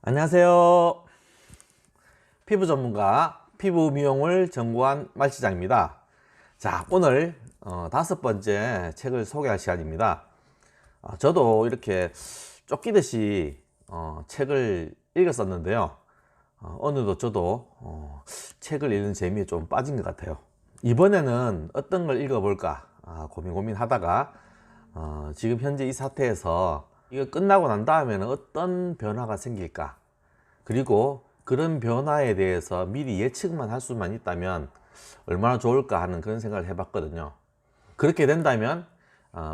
안녕하세요. 피부 전문가 피부 미용을 전공한 말시장입니다. 자, 오늘 5번째 책을 소개할 시간입니다. 저도 이렇게 쫓기듯이 책을 읽었었는데요. 어느덧 저도 책을 읽는 재미에 좀 빠진 것 같아요. 이번에는 어떤 걸 읽어볼까 고민하다가 지금 현재 이 사태에서 이거 끝나고 난 다음에는 어떤 변화가 생길까, 그리고 그런 변화에 대해서 미리 예측만 할 수만 있다면 얼마나 좋을까 하는 그런 생각을 해봤거든요. 그렇게 된다면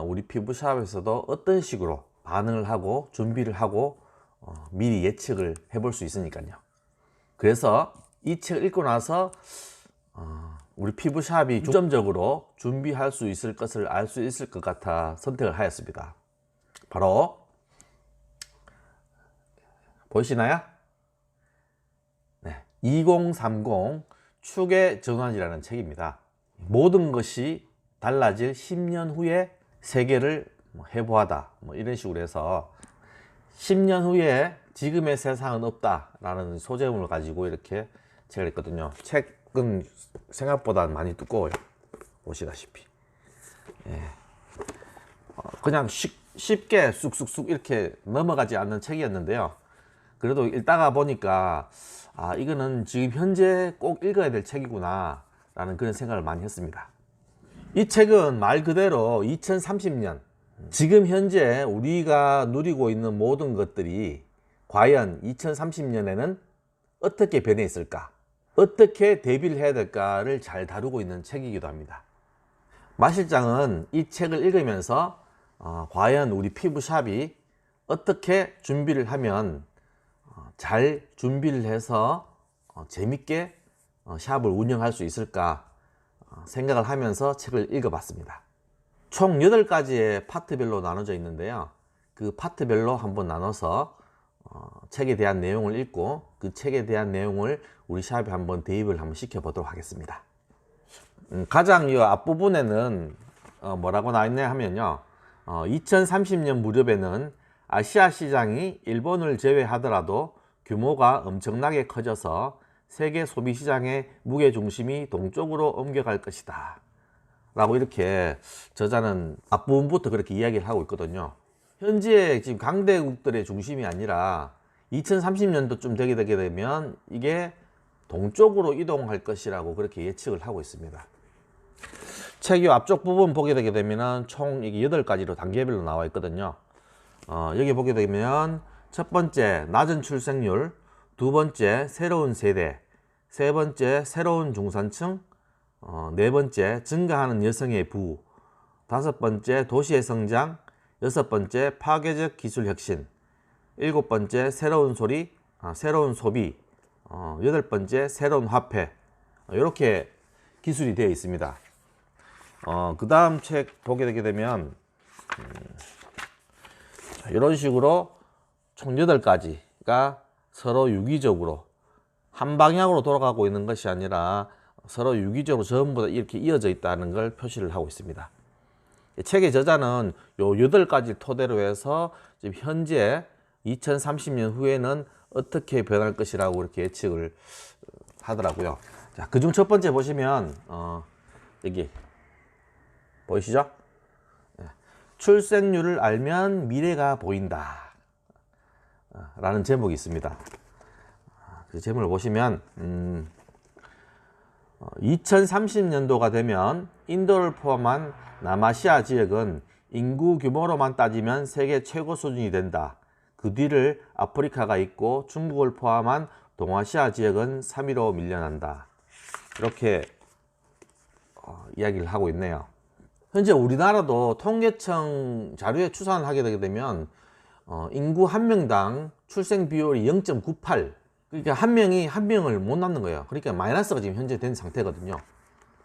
우리 피부샵에서도 어떤 식으로 반응을 하고 준비를 하고 미리 예측을 해볼 수 있으니까요. 그래서 이 책을 읽고 나서 우리 피부샵이 중점적으로 준비할 수 있을 것을 알 수 있을 것 같아 선택을 하였습니다. 바로 보이시나요? 네, 2030 축의 전환이라는 책입니다. 모든 것이 달라질 10년 후에 세계를 해보하다, 이런 식으로 해서 10년 후에 지금의 세상은 없다 라는 소제목을 가지고 이렇게 책을 읽거든요. 책은 생각보다 많이 두꺼워요. 보시다시피 그냥 쉽게 쑥쑥쑥 이렇게 넘어가지 않는 책이었는데요. 그래도 읽다가 보니까 이거는 지금 현재 꼭 읽어야 될 책이구나 라는 그런 생각을 많이 했습니다. 이 책은 말 그대로 2030년, 지금 현재 우리가 누리고 있는 모든 것들이 과연 2030년에는 어떻게 변해 있을까, 어떻게 대비를 해야 될까를 잘 다루고 있는 책이기도 합니다. 마 실장은 이 책을 읽으면서 과연 우리 피부샵이 어떻게 준비를 하면 잘 준비를 해서 재밌게 샵을 운영할 수 있을까 생각을 하면서 책을 읽어봤습니다. 총 8가지의 파트별로 나눠져 있는데요. 그 파트별로 한번 나눠서 책에 대한 내용을 읽고 그 책에 대한 내용을 우리 샵에 한번 대입을 한번 시켜보도록 하겠습니다. 가장 이 앞부분에는 뭐라고 나와 있냐 하면요, 2030년 무렵에는 아시아 시장이 일본을 제외하더라도 규모가 엄청나게 커져서 세계 소비 시장의 무게중심이 동쪽으로 옮겨갈 것이다 라고 이렇게 저자는 앞부분부터 그렇게 이야기를 하고 있거든요. 현재 지금 강대국들의 중심이 아니라 2030년도쯤 되게 되면 이게 동쪽으로 이동할 것이라고 그렇게 예측을 하고 있습니다. 책 앞쪽 부분 보게 되게 되면 총 이게 8가지로 단계별로 나와 있거든요. 여기 보게 되면 첫 번째 낮은 출생률, 두 번째 새로운 세대, 세 번째 새로운 중산층, 네 번째 증가하는 여성의 부호, 다섯 번째 도시의 성장, 여섯 번째 파괴적 기술 혁신, 일곱 번째 새로운 소비, 여덟 번째 새로운 화폐, 이렇게 기술이 되어 있습니다. 그 다음 책 보게 되게 되면 이런 식으로 총 8가지가 서로 유기적으로 한 방향으로 돌아가고 있는 것이 아니라 서로 유기적으로 전부 다 이렇게 이어져 있다는 걸 표시를 하고 있습니다. 책의 저자는 요 8가지를 토대로 해서 지금 현재 2030년 후에는 어떻게 변할 것이라고 이렇게 예측을 하더라고요. 자, 그중 첫 번째 보시면 여기 보이시죠? 출생률을 알면 미래가 보인다 라는 제목이 있습니다. 그 제목을 보시면 2030년도가 되면 인도를 포함한 남아시아 지역은 인구 규모로만 따지면 세계 최고 수준이 된다. 그 뒤를 아프리카가 있고 중국을 포함한 동아시아 지역은 3위로 밀려난다. 이렇게 이야기를 하고 있네요. 현재 우리나라도 통계청 자료에 추산을 하게 되게 되면 인구 한 명당 출생 비율이 0.98, 그러니까 한 명이 한 명을 못 낳는 거예요. 그러니까 마이너스가 지금 현재 된 상태거든요.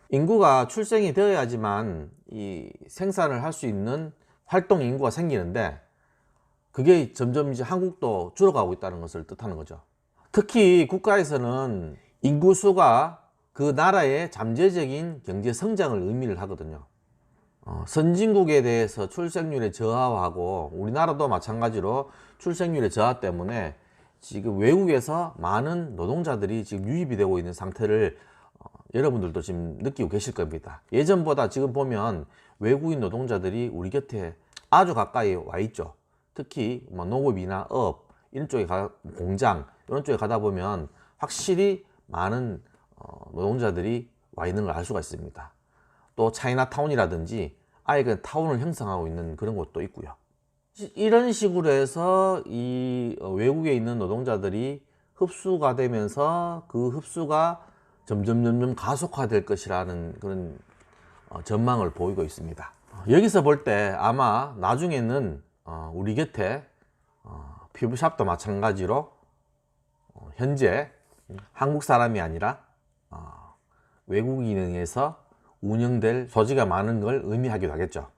인구가 출생이 되어야지만 이 생산을 할 수 있는 활동 인구가 생기는데 그게 점점 이제 한국도 줄어가고 있다는 것을 뜻하는 거죠. 특히 국가에서는 인구수가 그 나라의 잠재적인 경제 성장을 의미를 하거든요. 선진국에 대해서 출생률의 저하하고 우리나라도 마찬가지로 출생률의 저하 때문에 지금 외국에서 많은 노동자들이 지금 유입이 되고 있는 상태를 여러분들도 지금 느끼고 계실 겁니다. 예전보다 지금 보면 외국인 노동자들이 우리 곁에 아주 가까이 와 있죠. 특히 뭐 농업이나 업 이런 쪽에 공장 이런 쪽에 가다 보면 확실히 많은 노동자들이 와 있는 걸 알 수가 있습니다. 또 차이나타운이라든지 아예 그 타운을 형성하고 있는 그런 곳도 있고요. 이런 식으로 해서 이 외국에 있는 노동자들이 흡수가 되면서 그 흡수가 점점 가속화될 것이라는 그런 전망을 보이고 있습니다. 여기서 볼 때 아마 나중에는 우리 곁에 피부샵도 마찬가지로 현재 한국 사람이 아니라 외국인에 의해서 운영될 소지가 많은 걸 의미하기도 하겠죠.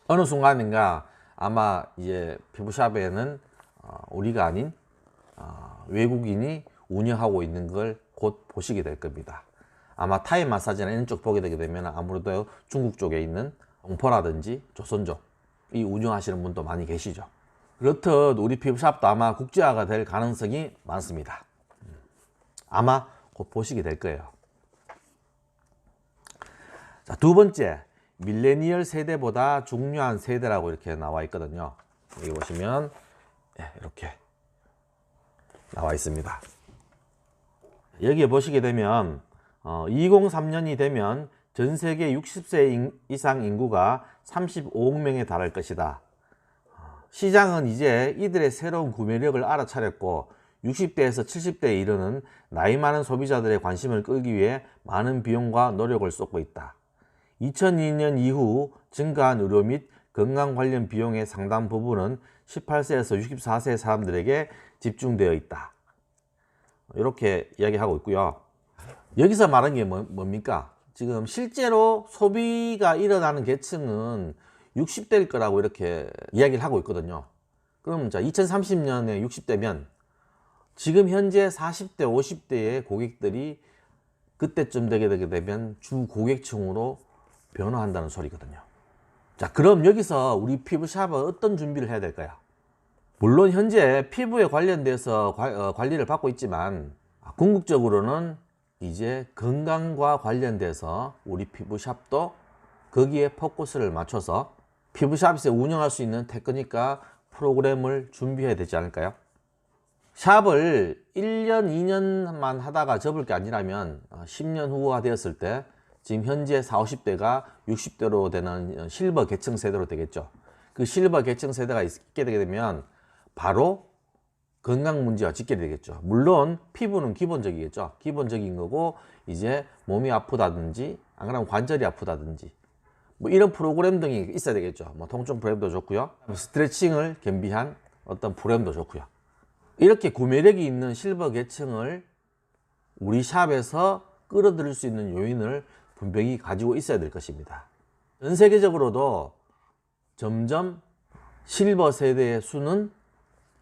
어느 순간인가 아마 이제 피부샵에는 우리가 아닌 외국인이 운영하고 있는 걸 곧 보시게 될 겁니다. 아마 타이 마사지나 이런 쪽 보게 되게 되면 아무래도 중국 쪽에 있는 동포라든지 조선족 이 운영하시는 분도 많이 계시죠. 그렇듯 우리 피부샵도 아마 국제화가 될 가능성이 많습니다. 아마 곧 보시게 될 거예요. 자, 두 번째, 밀레니얼 세대보다 중요한 세대라고 이렇게 나와 있거든요. 여기 보시면 이렇게 나와 있습니다. 여기에 보시게 되면 2003년이 되면 전 세계 60세 이상 인구가 35억 명에 달할 것이다. 시장은 이제 이들의 새로운 구매력을 알아차렸고 60대에서 70대에 이르는 나이 많은 소비자들의 관심을 끌기 위해 많은 비용과 노력을 쏟고 있다. 2002년 이후 증가한 의료 및 건강 관련 비용의 상당 부분은 18세에서 64세 사람들에게 집중되어 있다. 이렇게 이야기하고 있고요. 여기서 말하는 게 뭡니까? 지금 실제로 소비가 일어나는 계층은 60대일 거라고 이렇게 이야기를 하고 있거든요. 그럼 자, 2030년에 60대면 지금 현재 40대, 50대의 고객들이 그때쯤 되게 되면 주 고객층으로 변화한다는 소리거든요. 자, 그럼 여기서 우리 피부샵은 어떤 준비를 해야 될까요? 물론 현재 피부에 관련돼서 관리를 받고 있지만 궁극적으로는 이제 건강과 관련돼서 우리 피부샵도 거기에 포커스를 맞춰서 피부샵에서 운영할 수 있는 테크닉과 프로그램을 준비해야 되지 않을까요? 샵을 1년, 2년만 하다가 접을 게 아니라면 10년 후가 되었을 때 지금 현재 40, 50대가 60대로 되는 실버 계층 세대로 되겠죠. 그 실버 계층 세대가 있게 되게 되면 바로 건강 문제와 직결이 되겠죠. 물론 피부는 기본적이겠죠. 기본적인 거고 이제 몸이 아프다든지 안 그러면 관절이 아프다든지 뭐 이런 프로그램 등이 있어야 되겠죠. 뭐 통증 프로그램도 좋고요. 스트레칭을 겸비한 어떤 프로그램도 좋고요. 이렇게 구매력이 있는 실버 계층을 우리 샵에서 끌어들일 수 있는 요인을 분명히 가지고 있어야 될 것입니다. 전 세계적으로도 점점 실버 세대의 수는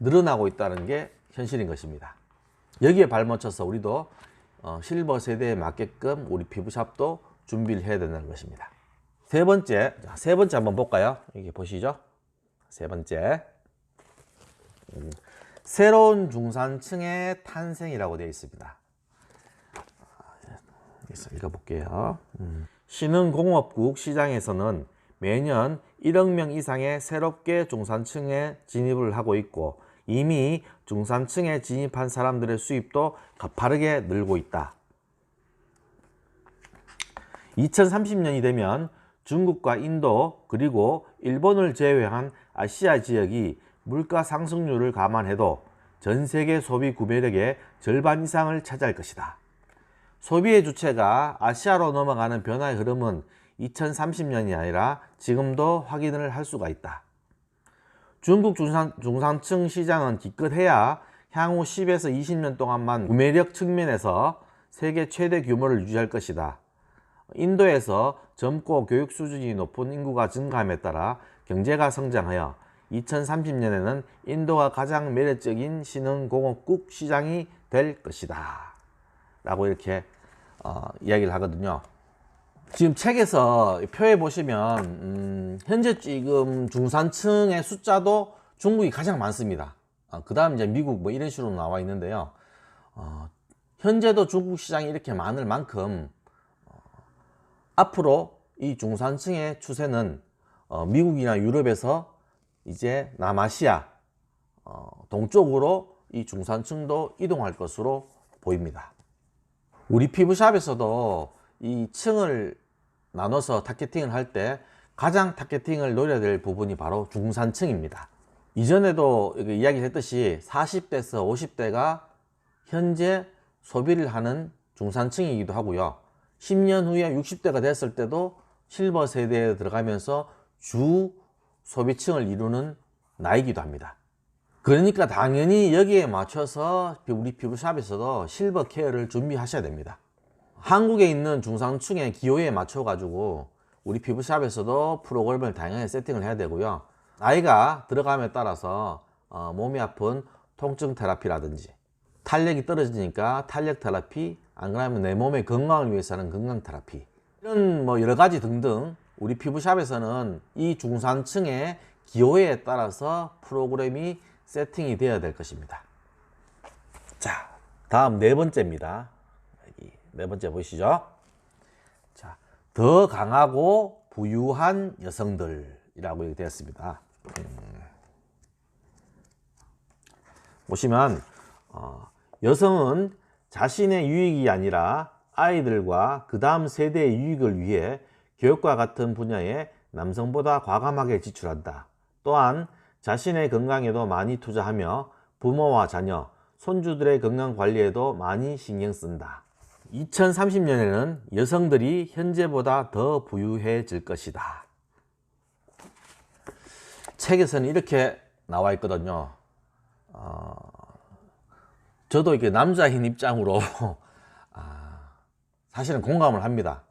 늘어나고 있다는 게 현실인 것입니다. 여기에 발맞춰서 우리도 실버 세대에 맞게끔 우리 피부샵도 준비를 해야 된다는 것입니다. 세 번째 한번 볼까요? 여기 보시죠. 세 번째, 새로운 중산층의 탄생이라고 되어 있습니다. 읽어볼게요. 신흥공업국 시장에서는 매년 1억 명 이상의 새롭게 중산층에 진입을 하고 있고 이미 중산층에 진입한 사람들의 수입도 가파르게 늘고 있다. 2030년이 되면 중국과 인도 그리고 일본을 제외한 아시아 지역이 물가 상승률을 감안해도 전 세계 소비 구매력의 절반 이상을 차지할 것이다. 소비의 주체가 아시아로 넘어가는 변화의 흐름은 2030년이 아니라 지금도 확인을 할 수가 있다. 중국 중산층 시장은 기껏해야 향후 10에서 20년 동안만 구매력 측면에서 세계 최대 규모를 유지할 것이다. 인도에서 젊고 교육 수준이 높은 인구가 증가함에 따라 경제가 성장하여 2030년에는 인도가 가장 매력적인 신흥공업국 시장이 될 것이다. 라고 이렇게 이야기를 하거든요. 지금 책에서 표에 보시면 현재 지금 중산층의 숫자도 중국이 가장 많습니다. 그 다음 이제 미국 뭐 이런 식으로 나와 있는데요. 현재도 중국 시장이 이렇게 많을 만큼 앞으로 이 중산층의 추세는 미국이나 유럽에서 이제 남아시아 동쪽으로 이 중산층도 이동할 것으로 보입니다. 우리 피부샵에서도 이 층을 나눠서 타겟팅을 할 때 가장 타겟팅을 노려야 될 부분이 바로 중산층입니다. 이전에도 이야기를 했듯이 40대에서 50대가 현재 소비를 하는 중산층이기도 하고요. 10년 후에 60대가 됐을 때도 실버 세대에 들어가면서 주 소비층을 이루는 나이기도 합니다. 그러니까 당연히 여기에 맞춰서 우리 피부샵에서도 실버 케어를 준비하셔야 됩니다. 한국에 있는 중산층의 기호에 맞춰 가지고 우리 피부샵에서도 프로그램을 다양하게 세팅을 해야 되고요. 나이가 들어감에 따라서 몸이 아픈 통증 테라피라든지 탄력이 떨어지니까 탄력 테라피, 안 그러면 내 몸의 건강을 위해서는 건강 테라피, 이런 뭐 여러 가지 등등 우리 피부샵에서는 이 중산층의 기호에 따라서 프로그램이 세팅이 되어야 될 것입니다. 자, 다음 네 번째입니다. 여기 네 번째 보이시죠? 자, 더 강하고 부유한 여성들이라고 이렇게 되었습니다. 보시면 여성은 자신의 유익이 아니라 아이들과 그 다음 세대의 유익을 위해 교육과 같은 분야에 남성보다 과감하게 지출한다. 또한 자신의 건강에도 많이 투자하며 부모와 자녀, 손주들의 건강 관리에도 많이 신경 쓴다. 2030년에는 여성들이 현재보다 더 부유해질 것이다. 책에서는 이렇게 나와 있거든요. 저도 이렇게 남자인 입장으로 사실은 공감을 합니다.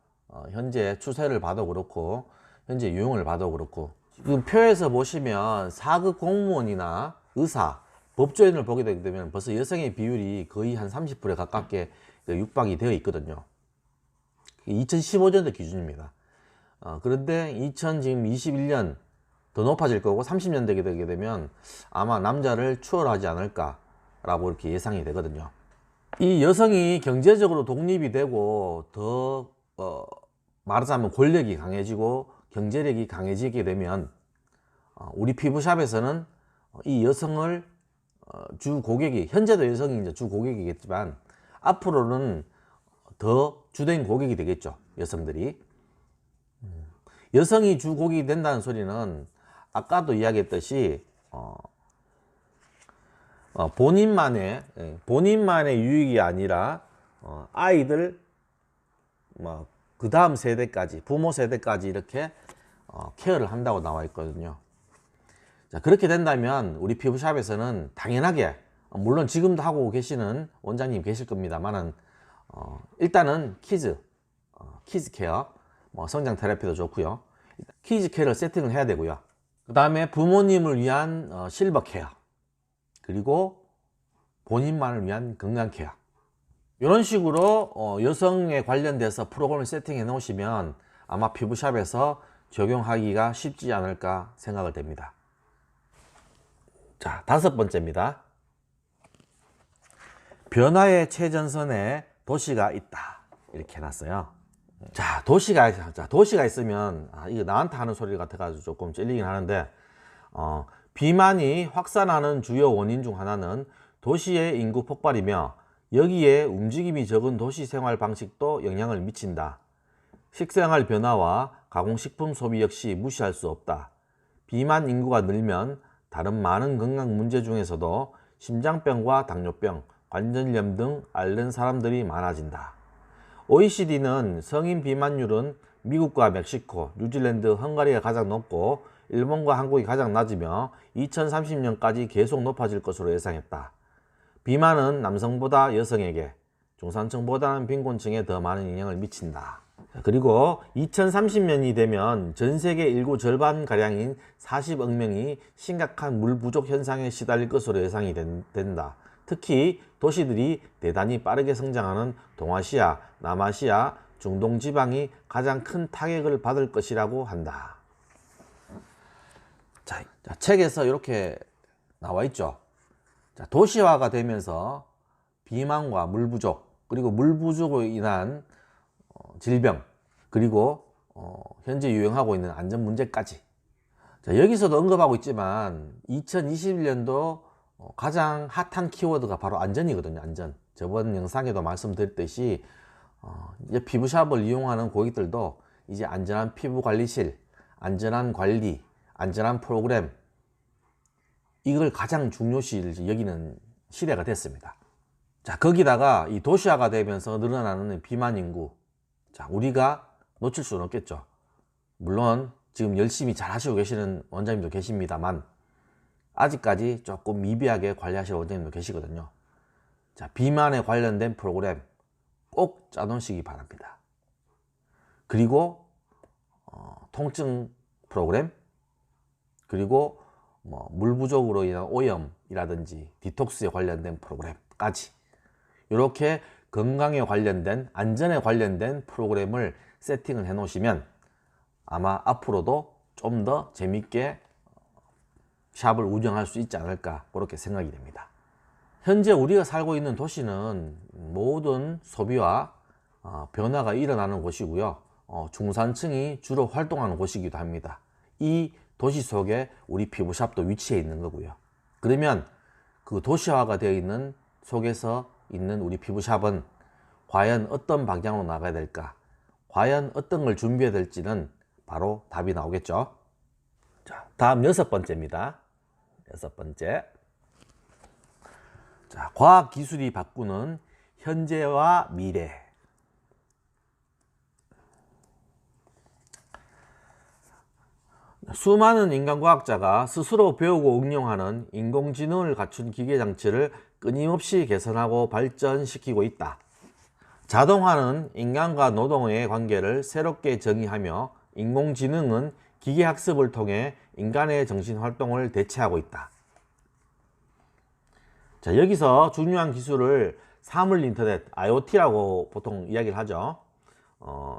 현재 추세를 봐도 그렇고 현재 유형을 봐도 그렇고 지금 표에서 보시면 4급 공무원이나 의사, 법조인을 보게 되게 되면 벌써 여성의 비율이 거의 한 30%에 가깝게 육박이 되어 있거든요. 2015년도 기준입니다. 그런데 2021년 더 높아질 거고 30년 되게 되면 아마 남자를 추월하지 않을까 라고 이렇게 예상이 되거든요. 이 여성이 경제적으로 독립이 되고 더 말하자면 권력이 강해지고 경제력이 강해지게 되면 우리 피부샵에서는 이 여성을 주 고객이, 현재도 여성이 이제 주 고객이겠지만 앞으로는 더 주된 고객이 되겠죠. 여성들이. 여성이 주 고객이 된다는 소리는 아까도 이야기했듯이 본인만의 유익이 아니라 아이들 그 다음 세대까지, 부모 세대까지 이렇게 케어를 한다고 나와 있거든요. 자, 그렇게 된다면 우리 피부샵에서는 당연하게, 물론 지금도 하고 계시는 원장님 계실 겁니다만은 일단은 키즈 케어, 성장 테라피도 좋고요. 키즈 케어를 세팅을 해야 되고요. 그 다음에 부모님을 위한 실버 케어, 그리고 본인만을 위한 건강 케어, 이런 식으로 여성에 관련돼서 프로그램을 세팅해 놓으시면 아마 피부샵에서 적용하기가 쉽지 않을까 생각을 됩니다. 자, 다섯 번째입니다. 변화의 최전선에 도시가 있다. 이렇게 해놨어요. 자, 도시가 있으면 이거 나한테 하는 소리 같아가지고 조금 찔리긴 하는데 비만이 확산하는 주요 원인 중 하나는 도시의 인구 폭발이며 여기에 움직임이 적은 도시 생활 방식도 영향을 미친다. 식생활 변화와 가공식품 소비 역시 무시할 수 없다. 비만 인구가 늘면 다른 많은 건강 문제 중에서도 심장병과 당뇨병, 관절염 등 앓는 사람들이 많아진다. OECD는 성인 비만율은 미국과 멕시코, 뉴질랜드, 헝가리가 가장 높고 일본과 한국이 가장 낮으며 2030년까지 계속 높아질 것으로 예상했다. 비만은 남성보다 여성에게, 중산층보다는 빈곤층에 더 많은 영향을 미친다. 그리고 2030년이 되면 전 세계 인구 절반가량인 40억 명이 심각한 물 부족 현상에 시달릴 것으로 예상이 된다. 특히 도시들이 대단히 빠르게 성장하는 동아시아, 남아시아, 중동 지방이 가장 큰 타격을 받을 것이라고 한다. 자, 책에서 이렇게 나와 있죠. 자, 도시화가 되면서 비만과 물 부족, 그리고 물 부족으로 인한 질병, 그리고 현재 유행하고 있는 안전 문제까지. 자, 여기서도 언급하고 있지만 2021년도 가장 핫한 키워드가 바로 안전이거든요. 안전. 저번 영상에도 말씀드렸듯이 이제 피부샵을 이용하는 고객들도 이제 안전한 피부 관리실, 안전한 관리, 안전한 프로그램, 이걸 가장 중요시 여기는 시대가 됐습니다. 자, 거기다가 이 도시화가 되면서 늘어나는 비만 인구. 자, 우리가 놓칠 수는 없겠죠. 물론 지금 열심히 잘 하시고 계시는 원장님도 계십니다만 아직까지 조금 미비하게 관리하시는 원장님도 계시거든요. 자, 비만에 관련된 프로그램 꼭 짜놓으시기 바랍니다. 그리고 통증 프로그램, 그리고 물 부족으로 인한 오염이라든지 디톡스에 관련된 프로그램까지 이렇게 건강에 관련된, 안전에 관련된 프로그램을 세팅을 해 놓으시면 아마 앞으로도 좀 더 재밌게 샵을 운영할 수 있지 않을까, 그렇게 생각이 됩니다. 현재 우리가 살고 있는 도시는 모든 소비와 변화가 일어나는 곳이고요. 중산층이 주로 활동하는 곳이기도 합니다. 이 도시 속에 우리 피부샵도 위치해 있는 거고요. 그러면 그 도시화가 되어 있는 속에서 있는 우리 피부샵은 과연 어떤 방향으로 나가야 될까? 과연 어떤 걸 준비해야 될지는 바로 답이 나오겠죠. 자, 다음 6번째입니다. 6번째. 자, 과학기술이 바꾸는 현재와 미래. 수많은 인간과학자가 스스로 배우고 응용하는 인공지능을 갖춘 기계장치를 끊임없이 개선하고 발전시키고 있다. 자동화는 인간과 노동의 관계를 새롭게 정의하며 인공지능은 기계학습을 통해 인간의 정신활동을 대체하고 있다. 자, 여기서 중요한 기술을 사물인터넷, IoT라고 보통 이야기를 하죠.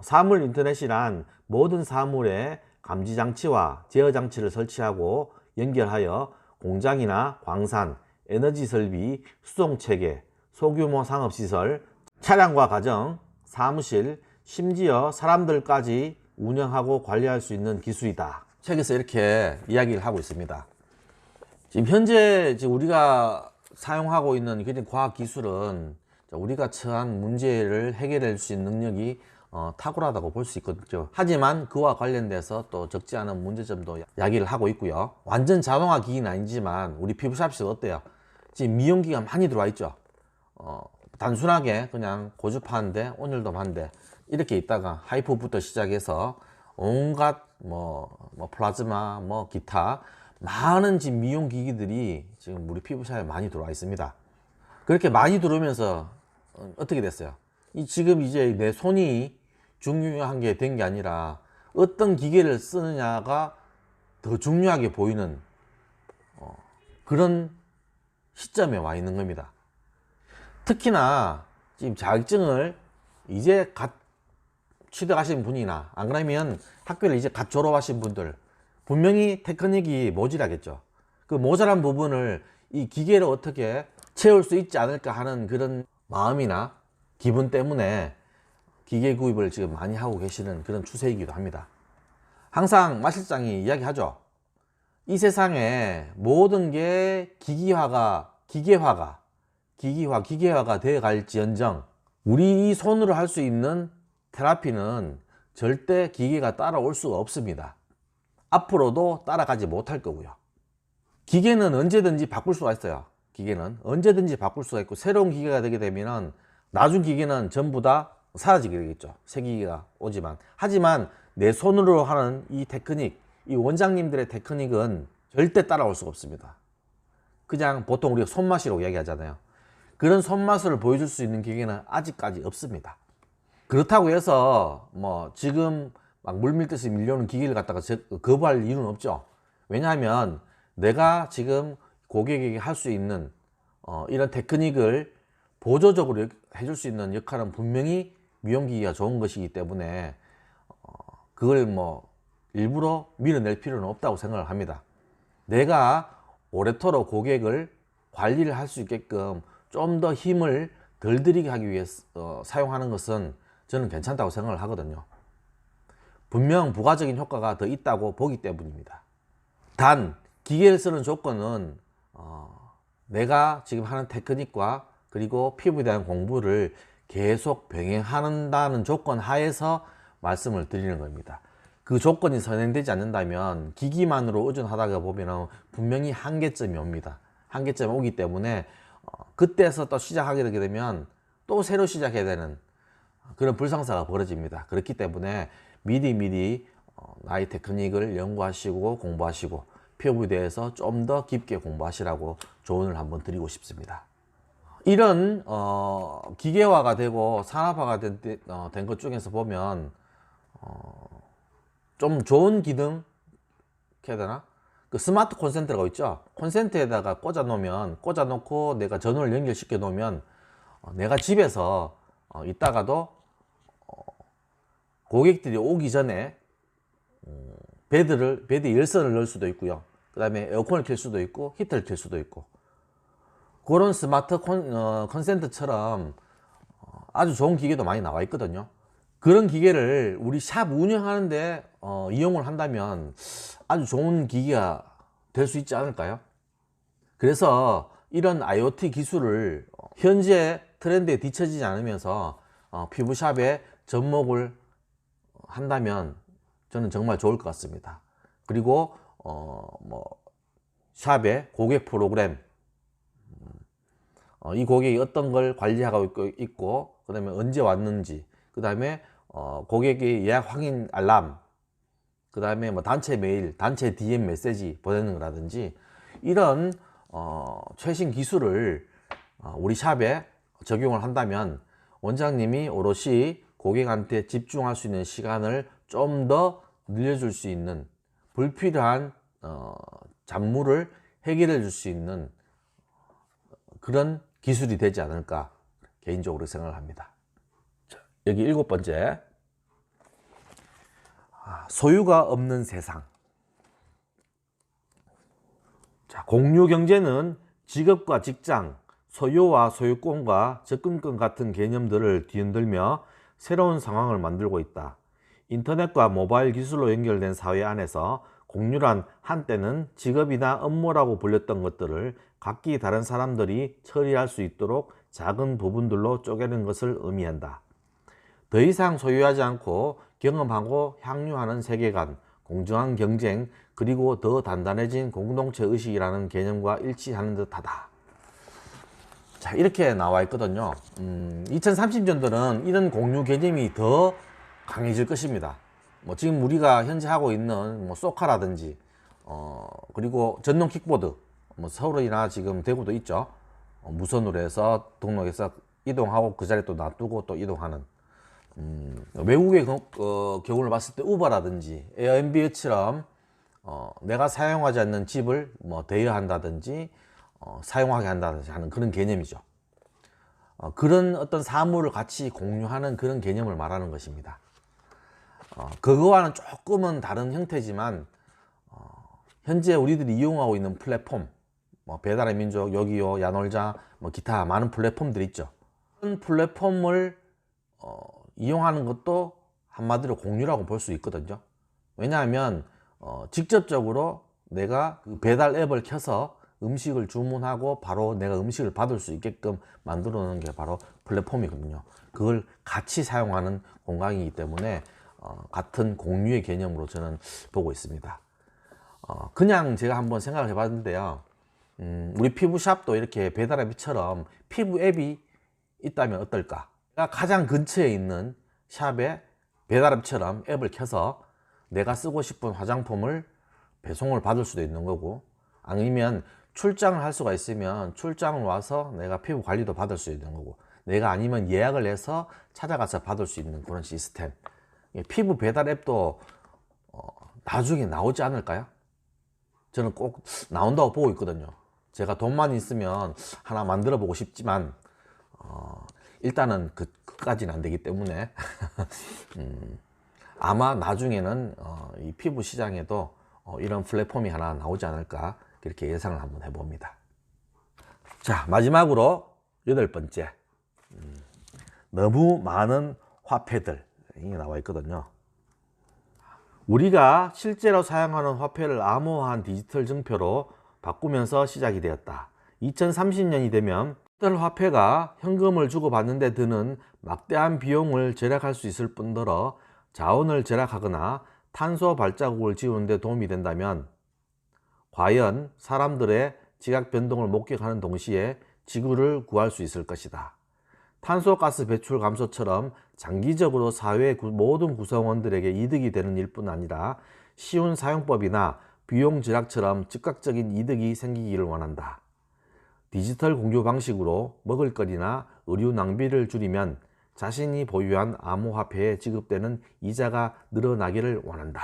사물인터넷이란 모든 사물에 감지장치와 제어장치를 설치하고 연결하여 공장이나 광산, 에너지설비, 수송체계, 소규모 상업시설, 차량과 가정, 사무실, 심지어 사람들까지 운영하고 관리할 수 있는 기술이다. 책에서 이렇게 이야기를 하고 있습니다. 지금 현재 우리가 사용하고 있는 그런 과학기술은 우리가 처한 문제를 해결할 수 있는 능력이 탁월하다고 볼 수 있거든요. 하지만 그와 관련돼서 또 적지 않은 문제점도 이야기를 하고 있고요. 완전 자동화 기기는 아니지만 우리 피부샵에서 어때요? 지금 미용기가 많이 들어와 있죠. 단순하게 그냥 고주파인데 오늘도 반대 이렇게 있다가 하이프부터 시작해서 온갖 플라즈마 기타 많은 지금 미용 기기들이 지금 우리 피부샵에 많이 들어와 있습니다. 그렇게 많이 들어오면서 어떻게 됐어요? 지금 이제 내 손이 중요한 게 된 게 아니라 어떤 기계를 쓰느냐가 더 중요하게 보이는 그런 시점에 와 있는 겁니다. 특히나 지금 자격증을 이제 갓 취득하신 분이나 안 그러면 학교를 이제 갓 졸업하신 분들 분명히 테크닉이 모자라겠죠. 그 모자란 부분을 이 기계를 어떻게 채울 수 있지 않을까 하는 그런 마음이나 기분 때문에 기계 구입을 지금 많이 하고 계시는 그런 추세이기도 합니다. 항상 마 실장이 이야기하죠. 이 세상에 모든 게 기계화가 되어 갈지언정 우리 이 손으로 할 수 있는 테라피는 절대 기계가 따라올 수가 없습니다. 앞으로도 따라가지 못할 거고요. 기계는 언제든지 바꿀 수가 있어요. 기계는 언제든지 바꿀 수가 있고 새로운 기계가 되게 되면 나중 기계는 전부 다 사라지게 되겠죠. 새 기계가 오지만. 하지만 내 손으로 하는 이 테크닉, 이 원장님들의 테크닉은 절대 따라올 수가 없습니다. 그냥 보통 우리가 손맛이라고 이야기하잖아요. 그런 손맛을 보여줄 수 있는 기계는 아직까지 없습니다. 그렇다고 해서 지금 막 물밀듯이 밀려오는 기계를 갖다가 거부할 이유는 없죠. 왜냐하면 내가 지금 고객에게 할 수 있는 이런 테크닉을 보조적으로 해줄 수 있는 역할은 분명히 미용기기가 좋은 것이기 때문에 그걸 뭐 일부러 밀어낼 필요는 없다고 생각을 합니다. 내가 오래도록 고객을 관리를 할 수 있게끔 좀 더 힘을 덜 들이게 하기 위해서 사용하는 것은 저는 괜찮다고 생각을 하거든요. 분명 부가적인 효과가 더 있다고 보기 때문입니다. 단 기계를 쓰는 조건은 내가 지금 하는 테크닉과 그리고 피부에 대한 공부를 계속 병행한다는 조건 하에서 말씀을 드리는 겁니다. 그 조건이 선행되지 않는다면 기기만으로 의존하다가 보면 분명히 한계점이 옵니다. 한계점이 오기 때문에 그때서 또 시작하게 되게 되면 또 새로 시작해야 되는 그런 불상사가 벌어집니다. 그렇기 때문에 미리 나의 테크닉을 연구하시고 공부하시고 피부에 대해서 좀 더 깊게 공부하시라고 조언을 한번 드리고 싶습니다. 이런 기계화가 되고 산업화가 된 것 중에서 보면 좀 좋은 기능 해야 되나? 그 스마트 콘센트라고 있죠. 콘센트에다가 꽂아 놓고 내가 전원을 연결시켜 놓으면 내가 집에서 있다가도 고객들이 오기 전에 베드에 열선을 넣을 수도 있고요. 그 다음에 에어컨을 켤 수도 있고 히터를 켤 수도 있고 그런 스마트 콘센트처럼 아주 좋은 기계도 많이 나와 있거든요. 그런 기계를 우리 샵 운영하는데 이용을 한다면 아주 좋은 기기가 될 수 있지 않을까요? 그래서 이런 IoT 기술을 현재 트렌드에 뒤처지지 않으면서 피부샵에 접목을 한다면 저는 정말 좋을 것 같습니다. 그리고 뭐 샵의 고객 프로그램, 이 고객이 어떤 걸 관리하고 있고 그 다음에 언제 왔는지, 그 다음에 고객의 예약 확인 알람, 그 다음에 뭐 단체 메일, 단체 DM 메시지 보내는 거라든지 이런 최신 기술을 우리 샵에 적용을 한다면 원장님이 오롯이 고객한테 집중할 수 있는 시간을 좀 더 늘려줄 수 있는, 불필요한 잡무를 해결해 줄 수 있는 그런 기술이 되지 않을까 개인적으로 생각을 합니다. 자, 여기 7번째, 소유가 없는 세상. 자, 공유 경제는 직업과 직장, 소유와 소유권과 접근권 같은 개념들을 뒤흔들며 새로운 상황을 만들고 있다. 인터넷과 모바일 기술로 연결된 사회 안에서 공유란 한때는 직업이나 업무라고 불렸던 것들을 각기 다른 사람들이 처리할 수 있도록 작은 부분들로 쪼개는 것을 의미한다. 더 이상 소유하지 않고 경험하고 향유하는 세계관, 공정한 경쟁, 그리고 더 단단해진 공동체 의식이라는 개념과 일치하는 듯하다. 자, 이렇게 나와 있거든요. 2030년도는 이런 공유 개념이 더 강해질 것입니다. 뭐 지금 우리가 현재 하고 있는 뭐 소카라든지 그리고 전용 킥보드, 뭐 서울이나 지금 대구도 있죠. 무선으로 해서 등록해서 이동하고 그 자리에 또 놔두고 또 이동하는, 외국의 경우를 봤을 때 우버라든지 에어비앤비처럼 내가 사용하지 않는 집을 뭐 대여한다든지 사용하게 한다든지 하는 그런 개념이죠. 그런 어떤 사물을 같이 공유하는 그런 개념을 말하는 것입니다. 그거와는 조금은 다른 형태지만 현재 우리들이 이용하고 있는 플랫폼, 뭐 배달의 민족, 요기요, 야놀자, 뭐 기타 많은 플랫폼들이 있죠. 그런 플랫폼을 이용하는 것도 한마디로 공유라고 볼 수 있거든요. 왜냐하면 직접적으로 내가 그 배달 앱을 켜서 음식을 주문하고 바로 내가 음식을 받을 수 있게끔 만들어 놓는 게 바로 플랫폼이거든요. 그걸 같이 사용하는 공간이기 때문에 같은 공유의 개념으로 저는 보고 있습니다. 그냥 제가 한번 생각을 해봤는데요. 우리 피부샵도 이렇게 배달 앱처럼 피부 앱이 있다면 어떨까? 내가 가장 근처에 있는 샵에 배달 앱처럼 앱을 켜서 내가 쓰고 싶은 화장품을 배송을 받을 수도 있는 거고, 아니면 출장을 할 수가 있으면 출장을 와서 내가 피부 관리도 받을 수 있는 거고, 내가 아니면 예약을 해서 찾아가서 받을 수 있는 그런 시스템. 피부 배달 앱도 나중에 나오지 않을까요? 저는 꼭 나온다고 보고 있거든요. 제가 돈만 있으면 하나 만들어 보고 싶지만 일단은 그까지는 안 되기 때문에 아마 나중에는 이 피부 시장에도 이런 플랫폼이 하나 나오지 않을까 그렇게 예상을 한번 해봅니다. 자, 마지막으로 8번째, 너무 많은 화폐들이 나와 있거든요. 우리가 실제로 사용하는 화폐를 암호화한 디지털 증표로 바꾸면서 시작이 되었다. 2030년이 되면 디지털 화폐가 현금을 주고받는 데 드는 막대한 비용을 절약할 수 있을 뿐더러 자원을 절약하거나 탄소 발자국을 지우는 데 도움이 된다면 과연 사람들의 지각 변동을 목격하는 동시에 지구를 구할 수 있을 것이다. 탄소가스 배출 감소처럼 장기적으로 사회의 모든 구성원들에게 이득이 되는 일뿐 아니라 쉬운 사용법이나 비용 절약처럼 즉각적인 이득이 생기기를 원한다. 디지털 공유 방식으로 먹을거리나 의류 낭비를 줄이면 자신이 보유한 암호화폐에 지급되는 이자가 늘어나기를 원한다.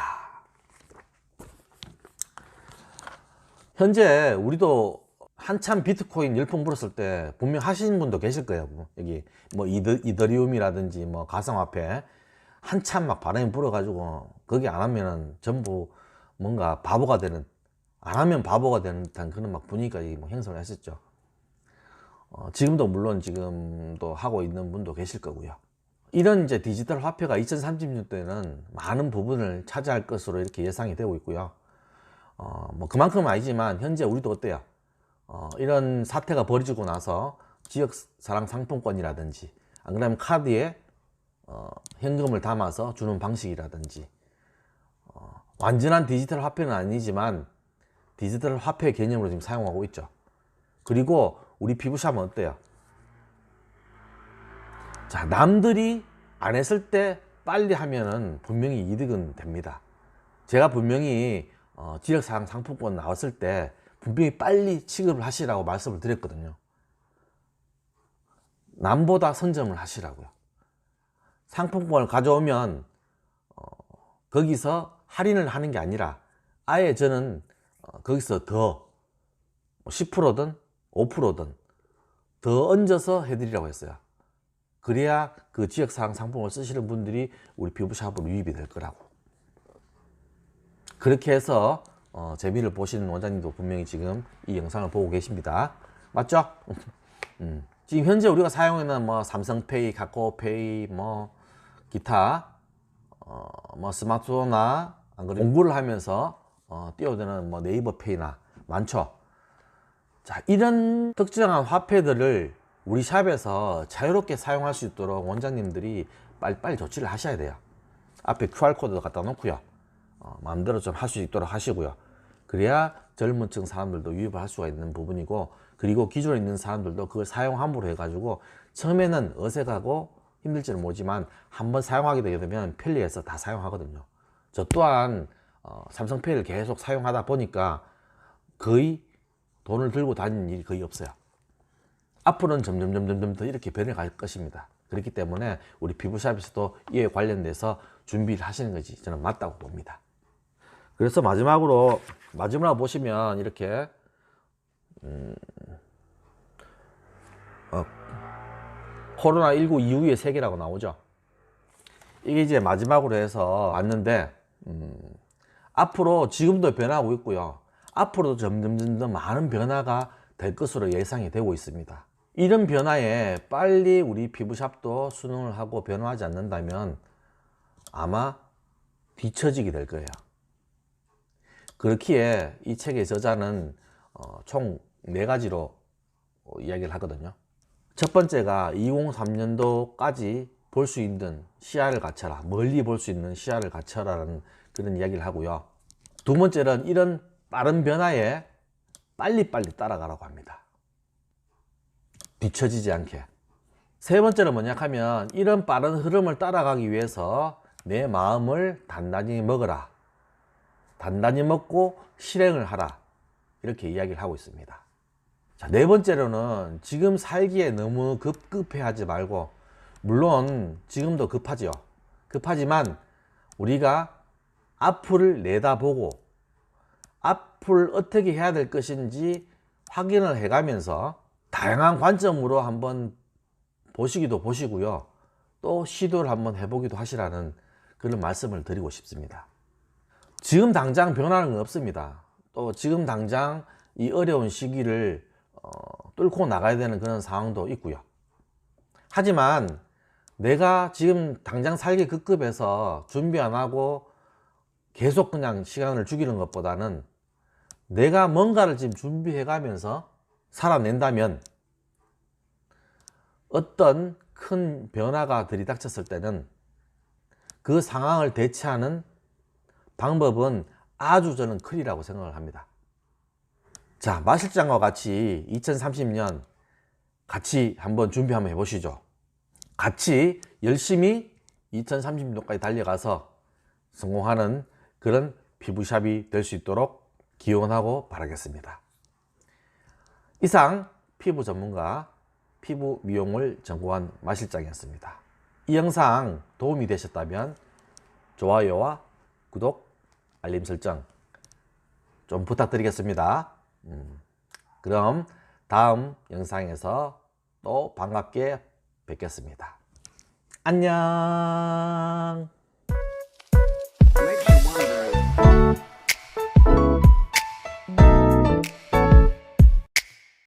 현재 우리도 한참 비트코인 열풍 불었을 때 분명 하시는 분도 계실 거예요. 여기 뭐 이더리움이라든지 뭐 가상화폐 한참 막 바람이 불어가지고 거기 안 하면은 전부 뭔가 바보가 되는, 안 하면 바보가 되는 듯한 그런 막 분위기까지 뭐 형성을 했었죠. 지금도 물론 지금도 하고 있는 분도 계실 거고요. 이런 이제 디지털 화폐가 2030년대에는 많은 부분을 차지할 것으로 이렇게 예상이 되고 있고요. 뭐 그만큼은 아니지만 현재 우리도 어때요? 이런 사태가 벌어지고 나서 지역사랑 상품권이라든지 안 그러면 카드에 현금을 담아서 주는 방식이라든지 완전한 디지털 화폐는 아니지만 디지털 화폐 개념으로 지금 사용하고 있죠. 그리고 우리 피부샵은 어때요? 자, 남들이 안 했을 때 빨리 하면은 분명히 이득은 됩니다. 제가 분명히 지역사랑 상품권 나왔을 때 분명히 빨리 취급을 하시라고 말씀을 드렸거든요. 남보다 선점을 하시라고요. 상품권을 가져오면 거기서 할인을 하는 게 아니라 아예 저는 거기서 더 10%든 5%든 더 얹어서 해드리라고 했어요. 그래야 그 지역사랑 상품을 쓰시는 분들이 우리 피부샵으로 유입이 될 거라고. 그렇게 해서 재미를 보시는 원장님도 분명히 지금 이 영상을 보고 계십니다. 맞죠? 지금 현재 우리가 사용하는 뭐 삼성페이, 카카오페이, 뭐 기타 뭐 스마트폰이나 안 그래도 공부를 하면서 뛰어드는 뭐 네이버페이나 많죠. 자, 이런 특정한 화폐들을 우리 샵에서 자유롭게 사용할 수 있도록 원장님들이 빨리빨리 조치를 하셔야 돼요. 앞에 QR코드도 갖다 놓고요. 마음대로 좀 할 수 있도록 하시고요. 그래야 젊은 층 사람들도 유입을 할 수가 있는 부분이고, 그리고 기존에 있는 사람들도 그걸 사용함으로 해가지고 처음에는 어색하고 힘들지는 모르지만 한번 사용하게 되게 되면 편리해서 다 사용하거든요. 저 또한 삼성페이를 계속 사용하다 보니까 거의 돈을 들고 다니는 일이 거의 없어요. 앞으로는 점점 더 이렇게 변해갈 것입니다. 그렇기 때문에 우리 피부샵에서도 이에 관련돼서 준비를 하시는 것이 저는 맞다고 봅니다. 그래서 마지막으로 보시면 이렇게 코로나19 이후의 세계라고 나오죠. 이게 이제 마지막으로 해서 왔는데 앞으로 지금도 변하고 있고요. 앞으로도 점점 많은 변화가 될 것으로 예상이 되고 있습니다. 이런 변화에 빨리 우리 피부샵도 순응을 하고 변화하지 않는다면 아마 뒤처지게 될 거예요. 그렇기에 이 책의 저자는 총 4가지로 이야기를 하거든요. 첫 번째가 2023년도까지 볼 수 있는 시야를 갖춰라, 멀리 볼 수 있는 시야를 갖춰라라는 그런 이야기를 하고요. 두 번째는 이런 빠른 변화에 빨리빨리 따라가라고 합니다. 뒤처지지 않게. 세 번째는 뭐냐 하면 이런 빠른 흐름을 따라가기 위해서 내 마음을 단단히 먹어라, 단단히 먹고 실행을 하라, 이렇게 이야기를 하고 있습니다. 자, 네 번째로는 지금 살기에 너무 급급해하지 말고, 물론 지금도 급하죠. 급하지만 우리가 앞을 내다보고 앞을 어떻게 해야 될 것인지 확인을 해가면서 다양한 관점으로 한번 보시기도 보시고요. 또 시도를 한번 해보기도 하시라는 그런 말씀을 드리고 싶습니다. 지금 당장 변하는 건 없습니다. 또 지금 당장 이 어려운 시기를 뚫고 나가야 되는 그런 상황도 있고요. 하지만 내가 지금 당장 살기 급급해서 준비 안 하고 계속 그냥 시간을 죽이는 것보다는 내가 뭔가를 지금 준비해 가면서 살아낸다면 어떤 큰 변화가 들이닥쳤을 때는 그 상황을 대처하는 방법은 아주 저는 크리라고 생각을 합니다. 자, 마실장과 같이 2030년 같이 한번 준비 한번 해보시죠. 같이 열심히 2030년까지 달려가서 성공하는 그런 피부샵이 될 수 있도록 기원하고 바라겠습니다. 이상 피부 전문가 피부 미용을 전공한 마실장이었습니다. 이 영상 도움이 되셨다면 좋아요와 구독, 알림 설정 좀 부탁드리겠습니다. 그럼 다음 영상에서 또 반갑게 뵙겠습니다. 안녕.